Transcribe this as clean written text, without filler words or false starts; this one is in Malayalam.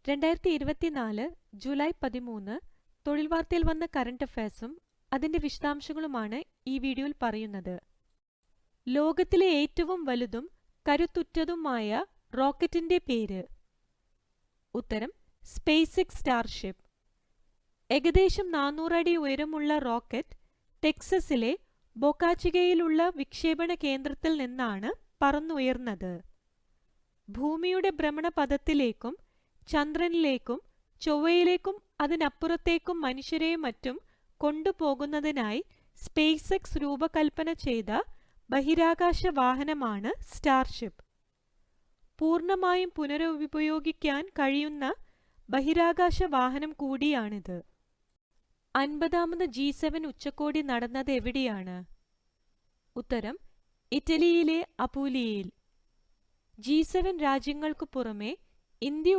2024 ജൂലൈ 13 തൊഴിൽ വാർത്തയിൽ വന്ന കറന്റ് അഫയേഴ്സും അതിന്റെ വിശദാംശങ്ങളുമാണ് ഈ വീഡിയോയിൽ പറയുന്നത്. ലോകത്തിലെ ഏറ്റവും വലുതും കരുത്തുറ്റതുമായ റോക്കറ്റിന്റെ പേര്? ഉത്തരം സ്പേസ് എക്സ് സ്റ്റാർഷിപ്പ്. ഏകദേശം 400 അടി ഉയരമുള്ള റോക്കറ്റ് ടെക്സസിലെ ബൊക്കാചികയിലുള്ള വിക്ഷേപണ കേന്ദ്രത്തിൽ നിന്നാണ് പറന്നുയർന്നത്. ഭൂമിയുടെ ഭ്രമണപഥത്തിലേക്കും ചന്ദ്രനിലേക്കും ചൊവ്വയിലേക്കും അതിനപ്പുറത്തേക്കും മനുഷ്യരെയും മറ്റും കൊണ്ടുപോകുന്നതിനായി സ്പേസ് എക്സ് രൂപകൽപ്പന ചെയ്ത ബഹിരാകാശ വാഹനമാണ് സ്റ്റാർഷിപ്പ്. പൂർണ്ണമായും പുനരുപയോഗിക്കാൻ കഴിയുന്ന ബഹിരാകാശ വാഹനം കൂടിയാണിത്. 50ാമത് G7 ഉച്ചകോടി നടന്നത് എവിടെയാണ്? ഉത്തരം ഇറ്റലിയിലെ അപൂലിയയിൽ. G7 രാജ്യങ്ങൾക്കു പുറമെ ഇന്ത്യ